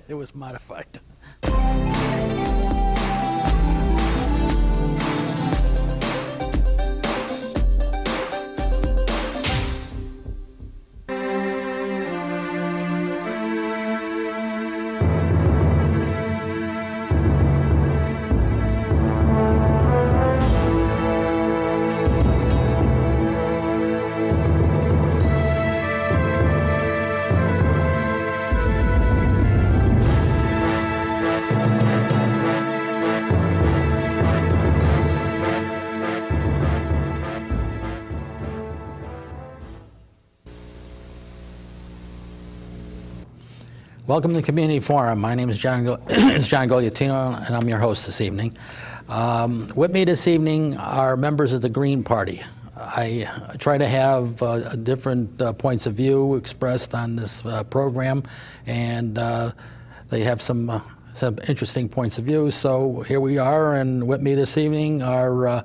It was modified. Welcome to the Community Forum. My name is John Gogliettino, and I'm your host this evening. With me this evening are members of the Green Party. I try to have different points of view expressed on this program, and they have some interesting points of view. So here we are, and with me this evening are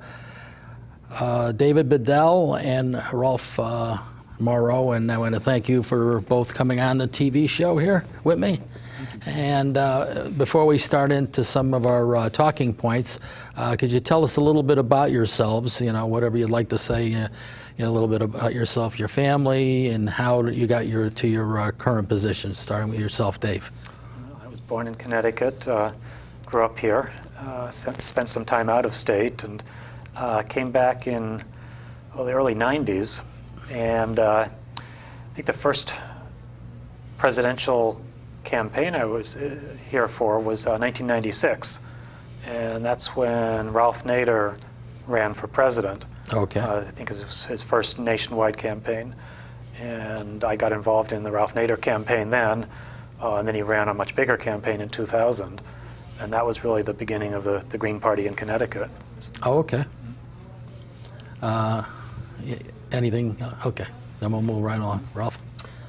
David Bedell and Rolf Maurer, and I want to thank you for both coming on the TV show here with me. And before we start into some of our talking points, could you tell us a little bit about yourselves, whatever you'd like to say, a little bit about yourself, your family, and how you got to your current position, starting with yourself, Dave. I was born in Connecticut, grew up here, spent some time out of state, and came back in the early 90s. And I think the first presidential campaign I was here for was 1996. And that's when Ralph Nader ran for president. Okay. I think it was his first nationwide campaign. And I got involved in the Ralph Nader campaign then. And then he ran a much bigger campaign in 2000. And that was really the beginning of the Green Party in Connecticut. Oh, okay. Anything? Okay. Then we'll move right along. Ralph?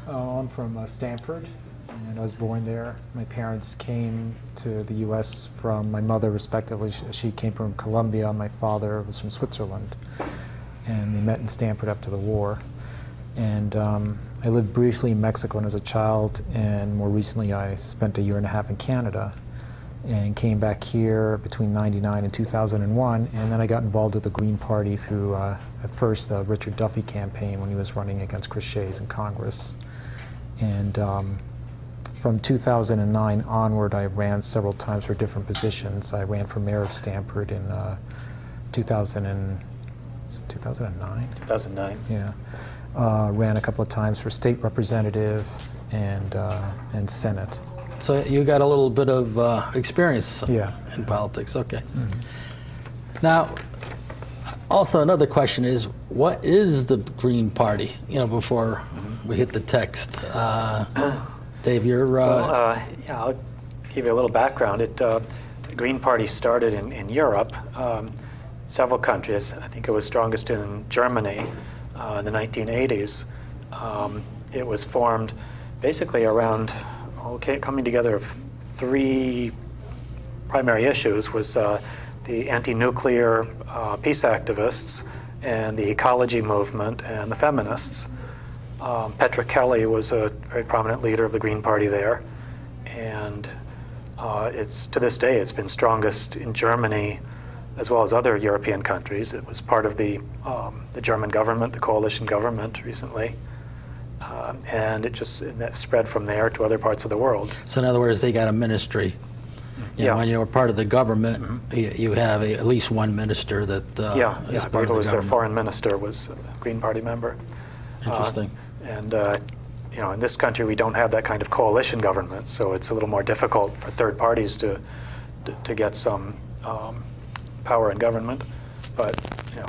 I'm from Stamford, and I was born there. My parents came to the U.S. from my mother, respectively. She came from Colombia. My father was from Switzerland. And they met in Stamford after the war. And I lived briefly in Mexico when I was a child, and more recently I spent a year and a half in Canada and came back here between 99 and 2001, and then I got involved with the Green Party through, at first, the Richard Duffy campaign when he was running against Chris Shays in Congress. And from 2009 onward, I ran several times for different positions. I ran for mayor of Stamford in 2009? 2009. Yeah. Ran a couple of times for state representative and Senate. So you got a little bit of experience in politics, okay. Mm-hmm. Now, also another question is, what is the Green Party, before we hit the text? Dave, you're... I'll give you a little background. The Green Party started in Europe, several countries. I think it was strongest in Germany in the 1980s. It was formed basically around coming together of three primary issues. Was the anti-nuclear peace activists and the ecology movement and the feminists. Petra Kelly was a very prominent leader of the Green Party there, and it's to this day it's been strongest in Germany as well as other European countries. It was part of the German government, the coalition government recently. And that spread from there to other parts of the world. So in other words, they got a ministry. When you're part of the government, you have at least one minister that is part of the government. I believe it was their foreign minister was a Green Party member. Interesting. In this country we don't have that kind of coalition government, so it's a little more difficult for third parties to get some power in government. But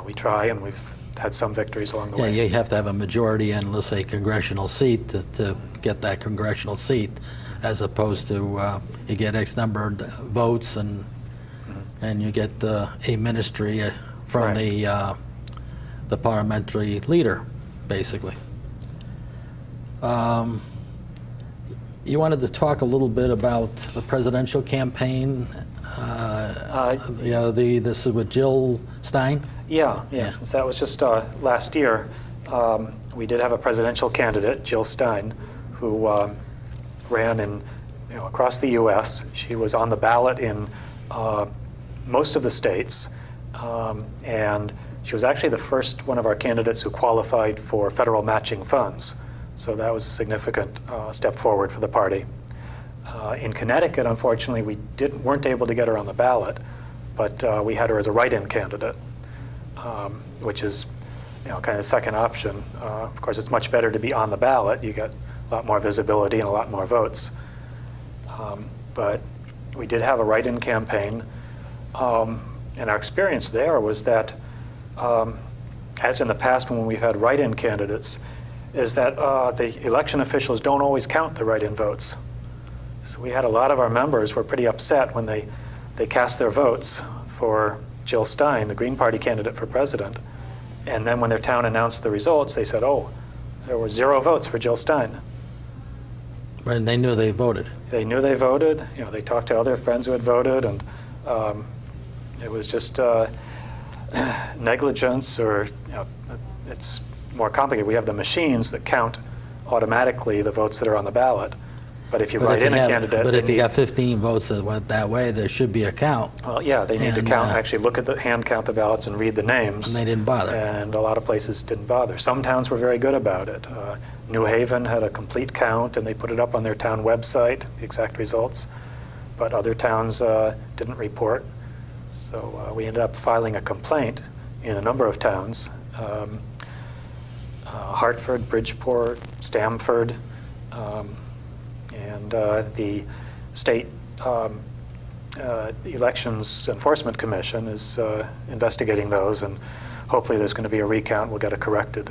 we try, and we've had some victories along the way. Yeah, you have to have a majority in, let's say, congressional seat to get that congressional seat, as opposed to you get X number of votes and you get a ministry from the parliamentary leader, basically. You wanted to talk a little bit about the presidential campaign. This is with Jill Stein. Yeah. Since that was just last year, we did have a presidential candidate, Jill Stein, who ran in across the U.S. She was on the ballot in most of the states, and she was actually the first one of our candidates who qualified for federal matching funds. So that was a significant step forward for the party. In Connecticut, unfortunately, we weren't able to get her on the ballot, but we had her as a write-in candidate, which is kind of the second option. Of course, it's much better to be on the ballot. You get a lot more visibility and a lot more votes. But we did have a write-in campaign, and our experience there was that, as in the past when we've had write-in candidates, is that the election officials don't always count the write-in votes. So we had a lot of our members were pretty upset when they cast their votes for Jill Stein, the Green Party candidate for president. And then when their town announced the results, they said, oh, there were 0 votes for Jill Stein. And they knew they voted. They knew they voted. They talked to other friends who had voted, and it was just negligence, or it's more complicated. We have the machines that count automatically the votes that are on the ballot. But if you write in a candidate... But if you got 15 votes that went that way, there should be a count. Well, yeah, they need to count, actually look at the hand count the ballots and read the names. And they didn't bother. And a lot of places didn't bother. Some towns were very good about it. New Haven had a complete count, and they put it up on their town website, the exact results. But other towns didn't report. So we ended up filing a complaint in a number of towns. Hartford, Bridgeport, Stamford, and the state elections enforcement commission is investigating those, and hopefully there's going to be a recount. We'll get a corrected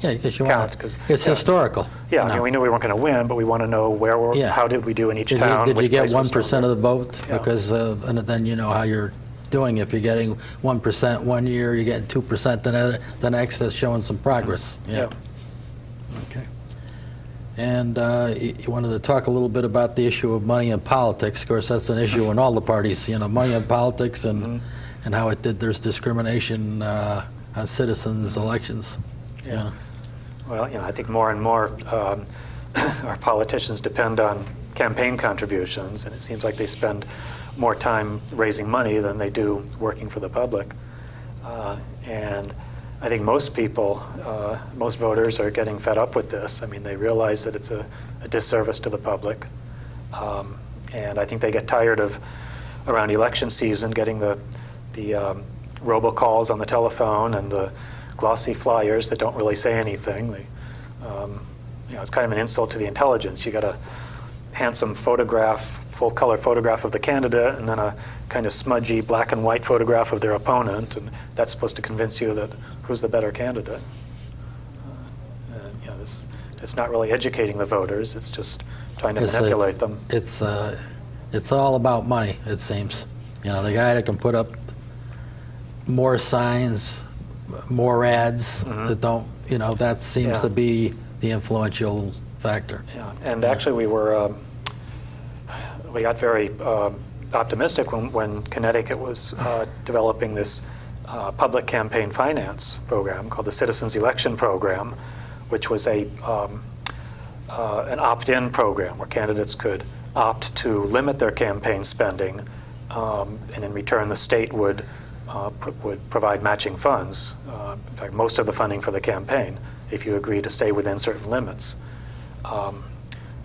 because you count. want it's historical. Yeah, I mean, we knew we weren't going to win, but we want to know where we're, how did we do in each town. Did you get 1% of the vote? Yeah. Because and then you know how you're doing. If you're getting 1% one year, you're getting 2% the next. That's showing some progress. Yeah. Okay. And you wanted to talk a little bit about the issue of money in politics. Of course, that's an issue in all the parties. Money in politics and how there's discrimination on citizens' elections. Yeah. Well, I think more and more our politicians depend on campaign contributions, and it seems like they spend more time raising money than they do working for the public. And I think most people, most voters are getting fed up with this. I memean, they realize that it's a disservice to the public. And I think they get tired of, around election season, getting the robocalls on the telephone and the glossy flyers that don't really say anything. It's kind of an insult to the intelligence. You got a handsome photograph, full-color photograph of the candidate, and then a kind of smudgy black and white photograph of their opponent, and that's supposed to convince you that who's the better candidate. It's not really educating the voters. It's just trying to manipulate them. It's all about money, it seems. The guy that can put up more signs, more ads that don't, that seems to be the influential factor. Yeah, and actually we got very optimistic when Connecticut was developing this public campaign finance program called the Citizens Election Program, which was an opt-in program where candidates could opt to limit their campaign spending, and in return the state would provide matching funds. In fact, most of the funding for the campaign, if you agree to stay within certain limits,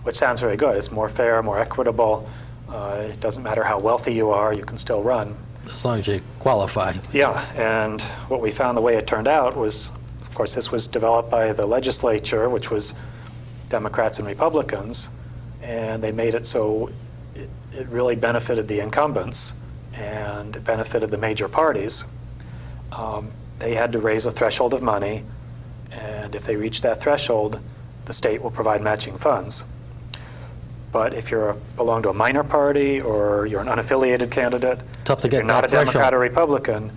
which sounds very good. It's more fair, more equitable. It doesn't matter how wealthy you are, you can still run. As long as you qualify. Yeah, and what we found, the way it turned out was, of course, this was developed by the legislature, which was Democrats and Republicans, and they made it so it really benefited the incumbents, and it benefited the major parties. They had to raise a threshold of money, and if they reach that threshold, the state will provide matching funds. But if you belong to a minor party or you're an unaffiliated candidate, tough to if get you're not a that threshold. Democrat or Republican,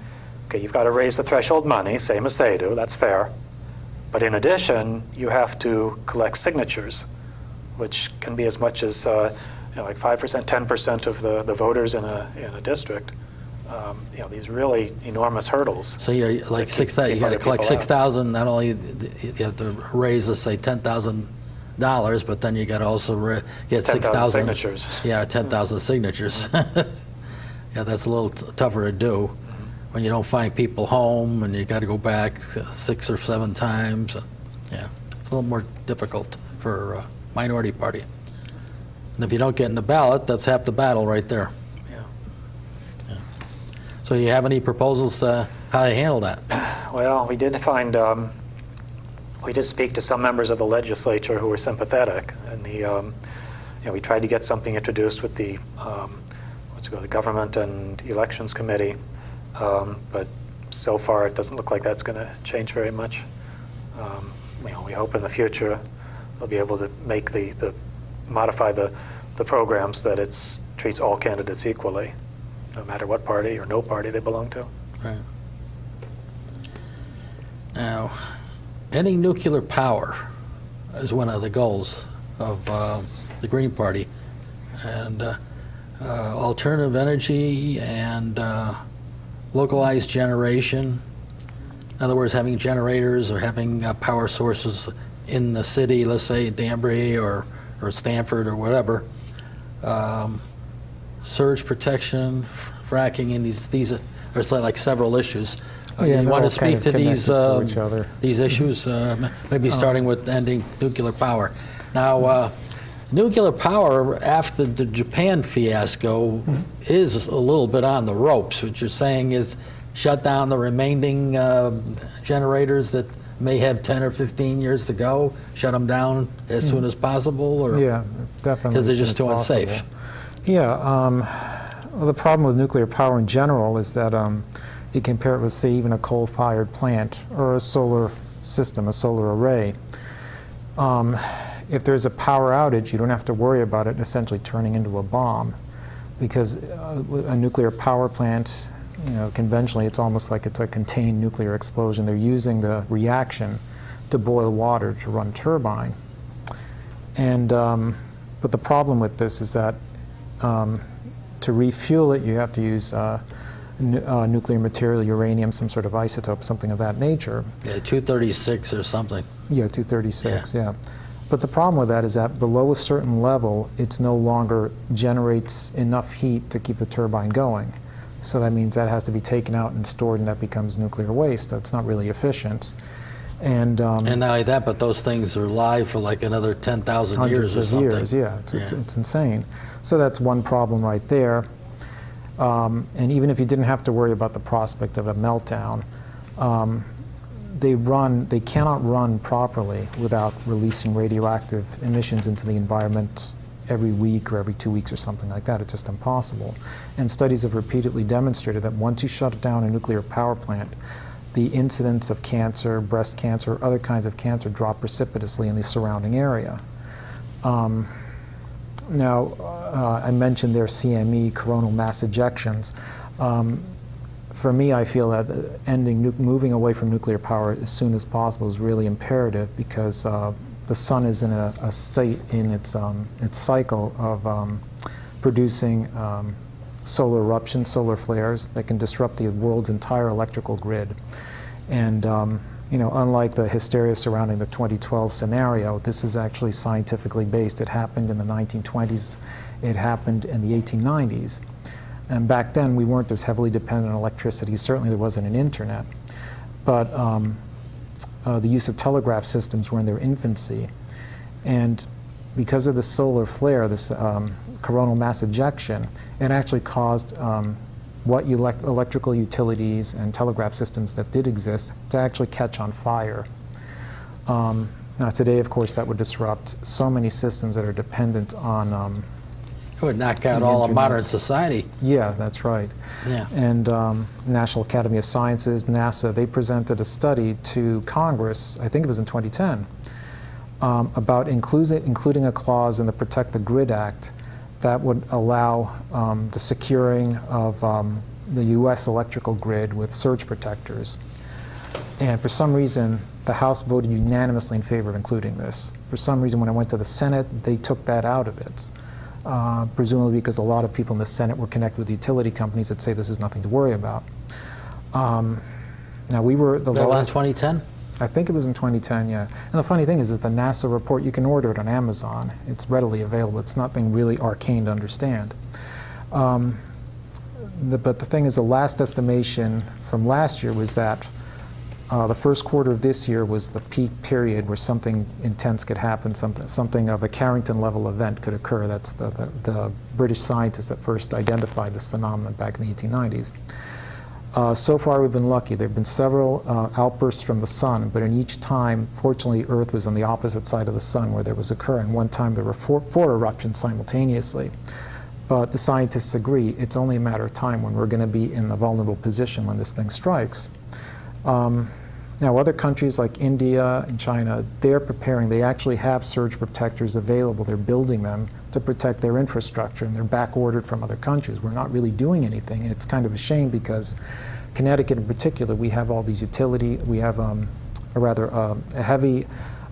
okay, you've got to raise the threshold money, same as they do, that's fair. But in addition, you have to collect signatures, which can be as much as like 5%, 10% of the voters in a district. These really enormous hurdles. So you're like 6,000. You got to collect 6,000. Not only you have to raise, let's say, 10,000 but then you got to also get 10,000 6,000 signatures. Yeah, 10,000 signatures. Yeah, that's a little tougher to do when you don't find people home and you got to go back 6 or 7 times. Yeah, it's a little more difficult for a minority party. And if you don't get in the ballot, that's half the battle right there. Yeah. So you have any proposals how to handle that? Well, we did find, we did speak to some members of the legislature who were sympathetic, and we tried to get something introduced with the the Government and Elections Committee, but so far it doesn't look like that's going to change very much. We hope in the future they'll be able to make modify the programs that it treats all candidates equally, no matter what party or no party they belong to. Right. Now, ending nuclear power is one of the goals of the Green Party, and alternative energy and localized generation. In other words, having generators or having power sources in the city, let's say Danbury or Stanford or whatever. Surge protection, fracking, and these are like several issues. You want to speak to these issues, maybe starting with ending nuclear power. Now, nuclear power, after the Japan fiasco, is a little bit on the ropes. What you're saying is shut down the remaining generators that may have 10 or 15 years to go, shut them down as soon as possible? Or Yeah, definitely. because they're just too unsafe. Yeah, well, the problem with nuclear power in general is that you compare it with, say, even a coal-fired plant or a solar system, a solar array. If there's a power outage, you don't have to worry about it essentially turning into a bomb, because a nuclear power plant, conventionally it's almost like it's a contained nuclear explosion. They're using the reaction to boil water to run turbine. And but the problem with this is that to refuel it, you have to use nuclear material, uranium, some sort of isotope, something of that nature. Yeah, 236 or something. Yeah, 236, yeah. But the problem with that is that below a certain level, it no longer generates enough heat to keep the turbine going. So that means that has to be taken out and stored, and that becomes nuclear waste. That's not really efficient. And not only that, but those things are live for like another 10,000 years or something. Hundreds of years, yeah. It's insane. So that's one problem right there. And even if you didn't have to worry about the prospect of a meltdown, they cannot run properly without releasing radioactive emissions into the environment every week or every 2 weeks or something like that. It's just impossible. And studies have repeatedly demonstrated that once you shut down a nuclear power plant, the incidence of cancer, breast cancer, other kinds of cancer drop precipitously in the surrounding area. Now, I mentioned their CME, coronal mass ejections. For me, I feel that moving away from nuclear power as soon as possible is really imperative, because the sun is in a state in its cycle of producing solar eruptions, solar flares that can disrupt the world's entire electrical grid. And unlike the hysteria surrounding the 2012 scenario, this is actually scientifically based. It happened in the 1920s. It happened in the 1890s. And back then, we weren't as heavily dependent on electricity. Certainly, there wasn't an internet. But the use of telegraph systems were in their infancy. And because of the solar flare, this coronal mass ejection, it actually caused what electrical utilities and telegraph systems that did exist to actually catch on fire. Now today, of course, that would disrupt so many systems that are dependent on It would knock out all of modern society. Yeah, that's right. Yeah. And National Academy of Sciences, NASA, they presented a study to Congress, I think it was in 2010, about including a clause in the Protect the Grid Act that would allow the securing of the U.S. electrical grid with surge protectors. And for some reason, the House voted unanimously in favor of including this. For some reason, when I went to the Senate, they took that out of it. Presumably because a lot of people in the Senate were connected with utility companies that say this is nothing to worry about. Now we were the That was last. in 2010? I think it was in 2010, yeah. And the funny thing is the NASA report, you can order it on Amazon. It's readily available. It's nothing really arcane to understand. But the thing is, the last estimation from last year was that the first quarter of this year was the peak period where something intense could happen, something of a Carrington-level event could occur. That's the British scientists that first identified this phenomenon back in the 1890s. So far, we've been lucky. There have been several outbursts from the sun, but in each time, fortunately, Earth was on the opposite side of the sun where there was occurring. One time, there were four eruptions simultaneously. But the scientists agree it's only a matter of time when we're going to be in a vulnerable position when this thing strikes. Now, other countries like India and China, they're preparing. They actually have surge protectors available. They're building them to protect their infrastructure, and they're back-ordered from other countries. We're not really doing anything, and it's kind of a shame because Connecticut in particular, we have all these we have a heavy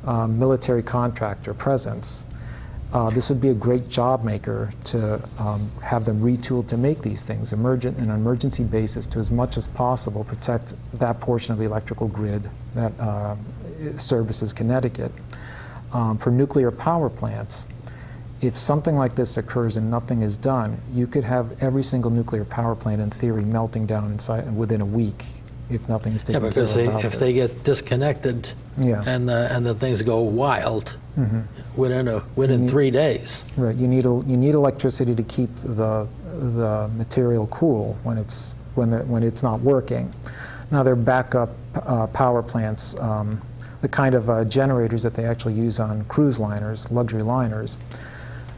military contractor presence. This would be a great job maker to have them retooled to make these things, on an emergency basis, to as much as possible protect that portion of the electrical grid that services Connecticut. For nuclear power plants, if something like this occurs and nothing is done, you could have every single nuclear power plant, in theory, melting down within a week if nothing is taken care of. Yeah, because if they get disconnected and the things go wild within 3 days. Right. You need electricity to keep the material cool when it's not working. Now, there are backup power plants, the kind of generators that they actually use on cruise liners, luxury liners.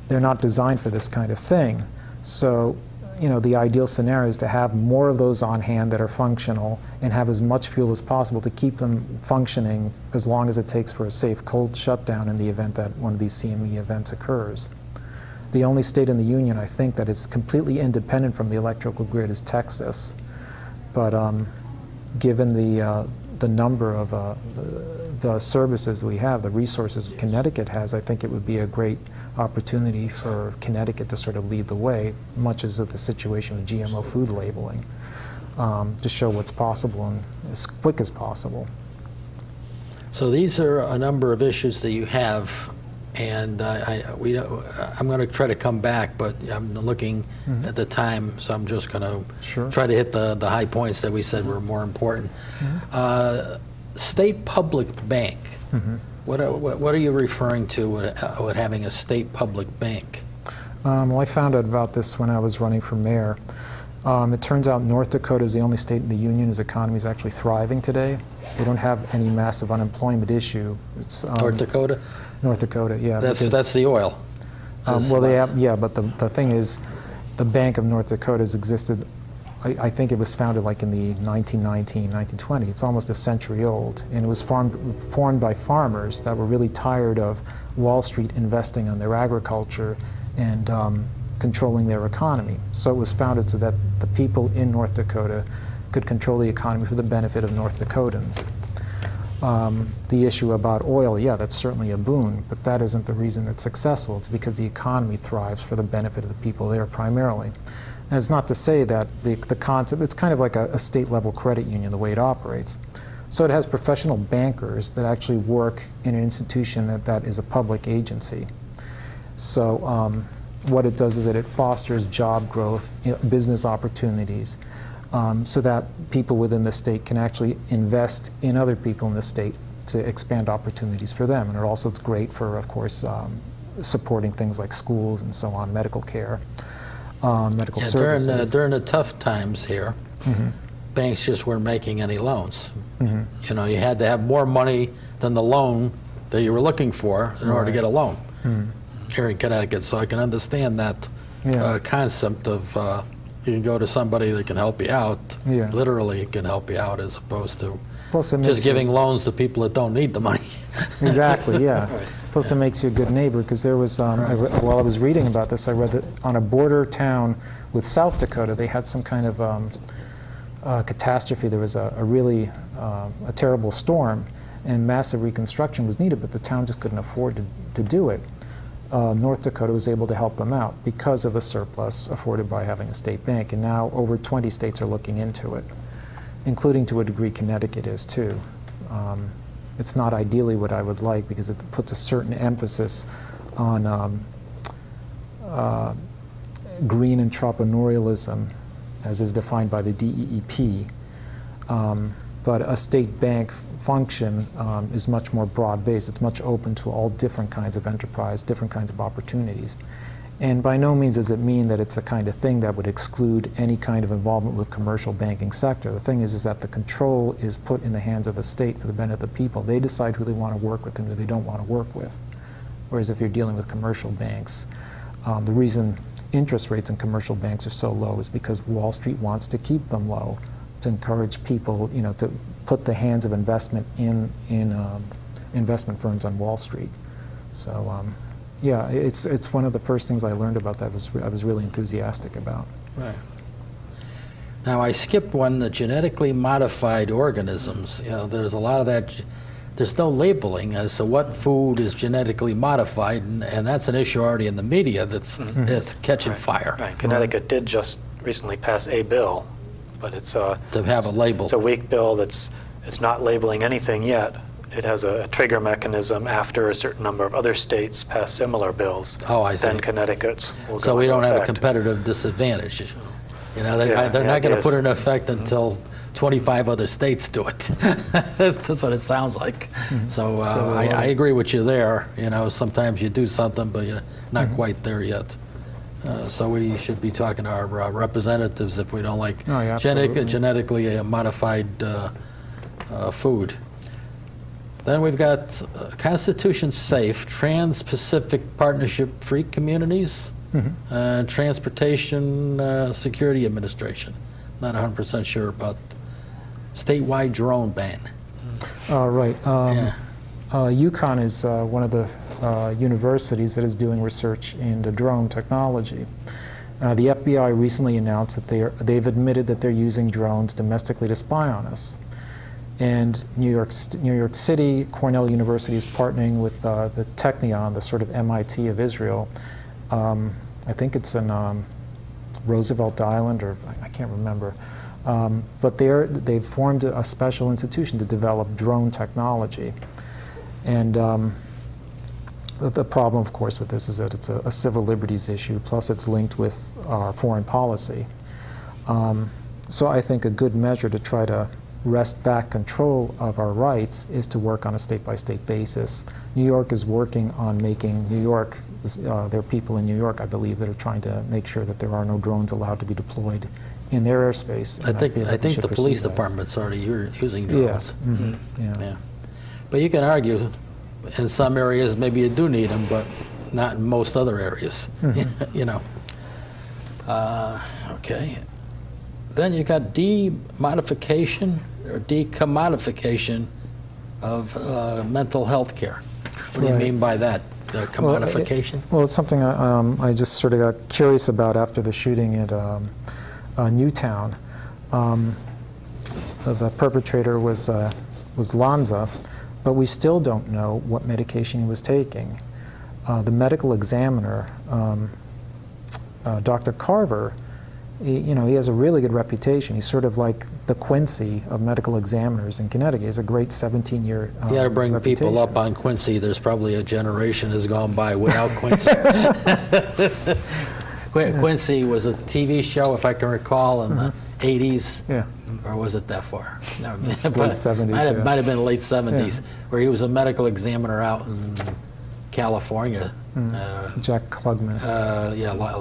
They're not designed for this kind of thing. So, the ideal scenario is to have more of those on hand that are functional and have as much fuel as possible to keep them functioning as long as it takes for a safe cold shutdown in the event that one of these CME events occurs. The only state in the union, I think, that is completely independent from the electrical grid is Texas. But given the number of the services we have, the resources Connecticut has, I think it would be a great opportunity for Connecticut to sort of lead the way, much as of the situation with GMO food labeling, to show what's possible and as quick as possible. So these are a number of issues that you have, and I'm going to try to come back, but I'm looking at the time, so I'm just going to try to hit the high points that we said were more important. State public bank. What are you referring to with having a state public bank? Well, I found out about this when I was running for mayor. It turns out North Dakota is the only state in the union whose economy is actually thriving today. They don't have any massive unemployment issue. It's, North Dakota? North Dakota, yeah. That's the oil. Well, they have, yeah, but the thing is, the Bank of North Dakota has existed. I think it was founded like in the 1919, 1920. It's almost a century old, and it was formed by farmers that were really tired of Wall Street investing on their agriculture and controlling their economy. So it was founded so that the people in North Dakota could control the economy for the benefit of North Dakotans. The issue about oil, yeah, that's certainly a boon, but that isn't the reason it's successful. It's because the economy thrives for the benefit of the people there primarily. And it's not to say that the concept, it's kind of like a state-level credit union, the way it operates. So it has professional bankers that actually work in an institution that is a public agency. So what it does is that it fosters job growth, business opportunities, so that people within the state can actually invest in other people in the state to expand opportunities for them. And it's great for, of course, supporting things like schools and so on, medical care. Medical services. During the tough times here, banks just weren't making any loans. You had to have more money than the loan that you were looking for in order to get a loan here in Connecticut. So I can understand that concept of you can go to somebody that can help you out, literally can help you out, as opposed to just giving loans to people that don't need the money. Exactly, yeah. Plus it makes you a good neighbor, because there was, while I was reading about this, I read that on a border town with South Dakota, they had some kind of catastrophe. There was a really terrible storm, and massive reconstruction was needed, but the town just couldn't afford to do it. North Dakota was able to help them out because of the surplus afforded by having a state bank, and now over 20 states are looking into it, including to a degree Connecticut is too. it's not ideally what I would like, because it puts a certain emphasis on green entrepreneurialism, as is defined by the DEEP. But a state bank function is much more broad-based. It's much open to all different kinds of enterprise, different kinds of opportunities. And by no means does it mean that it's the kind of thing that would exclude any kind of involvement with commercial banking sector. The thing is that the control is put in the hands of the state for the benefit of the people. They decide who they want to work with and who they don't want to work with. Whereas if you're dealing with commercial banks, the reason interest rates in commercial banks are so low is because Wall Street wants to keep them low, to encourage people, to put the hands of investment in investment firms on Wall Street. So, yeah, it's one of the first things I learned about that I was really enthusiastic about. Right. Now, I skipped one, the genetically modified organisms. There's a lot of that. There's no labeling as to what food is genetically modified, and that's an issue already in the media that's catching fire. Right. Connecticut did just recently pass a bill, but it's To have a label. It's a weak bill it's not labeling anything yet. It has a trigger mechanism after a certain number of other states pass similar bills. Oh, I see. Then Connecticut's will go So we into don't have a effect. competitive disadvantage. They're Yeah, not going to yes. put it in effect until 25 other states do it. That's what it sounds like. So I agree with you there. Sometimes you do something, but you're not quite there yet. So we should be talking to our representatives if we don't like Oh, yeah, absolutely. genetically modified food. Then we've got Constitution-safe, Trans-Pacific Partnership-Free Communities, Transportation Security Administration. Not 100% sure about statewide drone ban. Right. UConn is one of the universities that is doing research into drone technology. The FBI recently announced that they've admitted that they're using drones domestically to spy on us. And New York City, Cornell University is partnering with the Technion, the sort of MIT of Israel. I think it's in Roosevelt Island, or I can't remember. But they've formed a special institution to develop drone technology. And the problem, of course, with this is that it's a civil liberties issue, plus it's linked with our foreign policy. So I think a good measure to try to wrest back control of our rights is to work on a state-by-state basis. New York is working on making New York, there are people in New York, I believe, that are trying to make sure that there are no drones allowed to be deployed in their airspace. I think feel like we should the police pursue that. department's already using drones. Yeah. Yeah. But you can argue in some areas maybe you do need them, but not in most other areas. Okay. Then you got demodification or decommodification of mental health care. What do you Right. mean by that? Commodification? Well, it's something I just sort of got curious about after the shooting at Newtown. The perpetrator was Lanza, but we still don't know what medication he was taking. The medical examiner, Dr. Carver, he has a really good reputation. He's sort of like the Quincy of medical examiners in Connecticut. He has a great 17-year You got to bring reputation. people up on Quincy. There's probably a generation has gone by without Quincy. Quincy was a TV show, if I can recall, in the 80s. Yeah. Or was it that far? No, Late 70s, might have been late 70s, where he was a medical examiner out in California. Jack Klugman.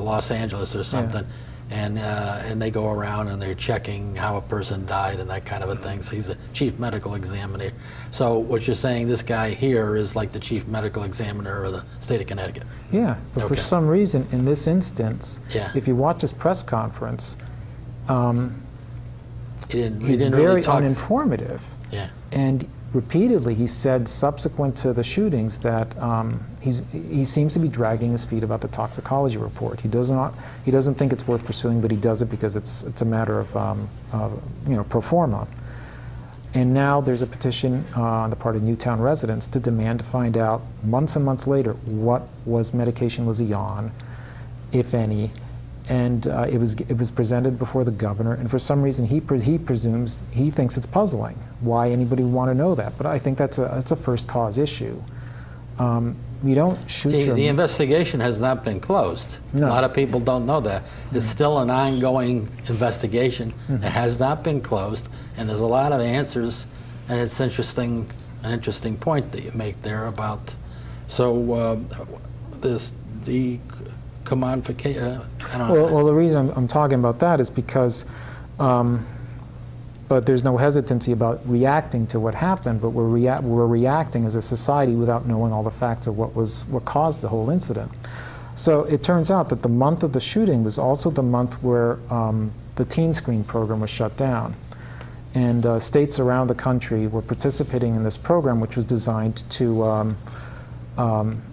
Los Angeles or something. And they go around and they're checking how a person died and that kind of a thing. So he's a chief medical examiner. So what you're saying, this guy here is like the chief medical examiner of the state of Connecticut. Yeah, but for Okay. some reason, in this instance, Yeah. if you watch his press conference, He he's didn't very really talk. uninformative. Yeah. And repeatedly, he said subsequent to the shootings that he seems to be dragging his feet about the toxicology report. He doesn't think it's worth pursuing, but he does it because it's a matter of pro forma. And now there's a petition on the part of Newtown residents to demand to find out months and months later what medication was he on, if any, And it was presented before the governor, and for some reason he thinks it's puzzling why anybody would want to know that. But I think that's a first cause issue. You don't shoot The investigation has not been closed. No. A lot of people don't know that. It's still an ongoing investigation. It has not been closed, and there's a lot of answers, and it's an interesting point that you make there about, the commodification, I don't know. Well, the reason I'm talking about that is because, but there's no hesitancy about reacting to what happened, but we're reacting as a society without knowing all the facts of what caused the whole incident. So it turns out that the month of the shooting was also the month where the teen screen program was shut down. And states around the country were participating in this program, which was designed to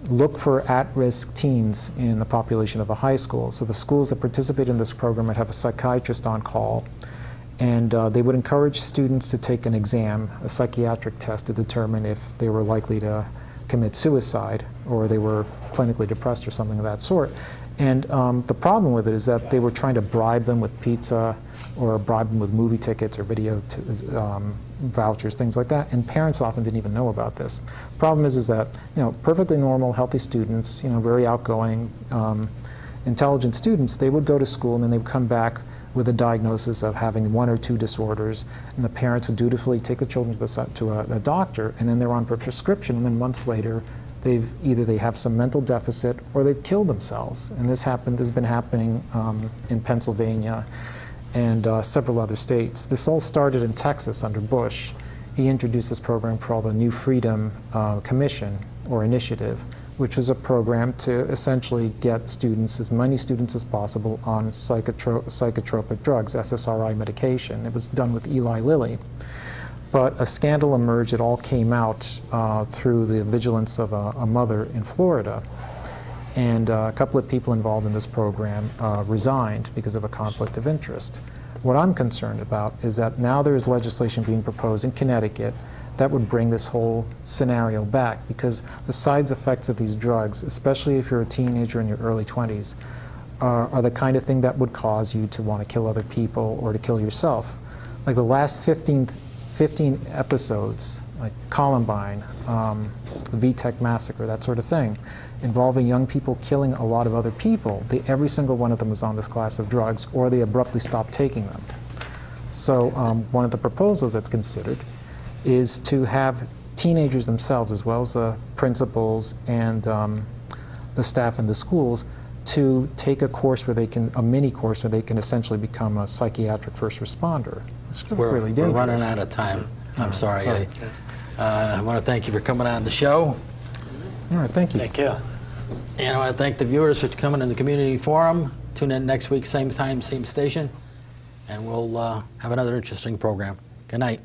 look for at-risk teens in the population of a high school. So the schools that participate in this program would have a psychiatrist on call, and they would encourage students to take an exam, a psychiatric test, to determine if they were likely to commit suicide or they were clinically depressed or something of that sort. And the problem with it is that they were trying to bribe them with pizza or bribe them with movie tickets or video vouchers, things like that, and parents often didn't even know about this. Problem is that, perfectly normal, healthy students, very outgoing, intelligent students, they would go to school and then they would come back with a diagnosis of having 1 or 2 disorders, and the parents would dutifully take the children to a doctor, and then they're on prescription, and then months later, they have some mental deficit or they've killed themselves. And this has been happening in Pennsylvania and several other states. This all started in Texas under Bush. He introduced this program called the New Freedom Commission or Initiative, which was a program to essentially get students, as many students as possible, on psychotropic drugs, SSRI medication. It was done with Eli Lilly. But a scandal emerged. It all came out through the vigilance of a mother in Florida. And a couple of people involved in this program resigned because of a conflict of interest. What I'm concerned about is that now there is legislation being proposed in Connecticut that would bring this whole scenario back, because the side effects of these drugs, especially if you're a teenager in your early 20s, are the kind of thing that would cause you to want to kill other people or to kill yourself. Like the last 15 episodes, like Columbine, the VTech massacre, that sort of thing, involving young people killing a lot of other people, every single one of them was on this class of drugs, or they abruptly stopped taking them. So one of the proposals that's considered is to have teenagers themselves, as well as the principals and the staff in the schools, to take a mini course where they can essentially become a psychiatric first responder. It's really dangerous. We're running out of time. I'm sorry. I want to thank you for coming on the show. All right, thank you. Thank you. And I want to thank the viewers for coming in the community forum. Tune in next week, same time, same station, and we'll have another interesting program. Good night.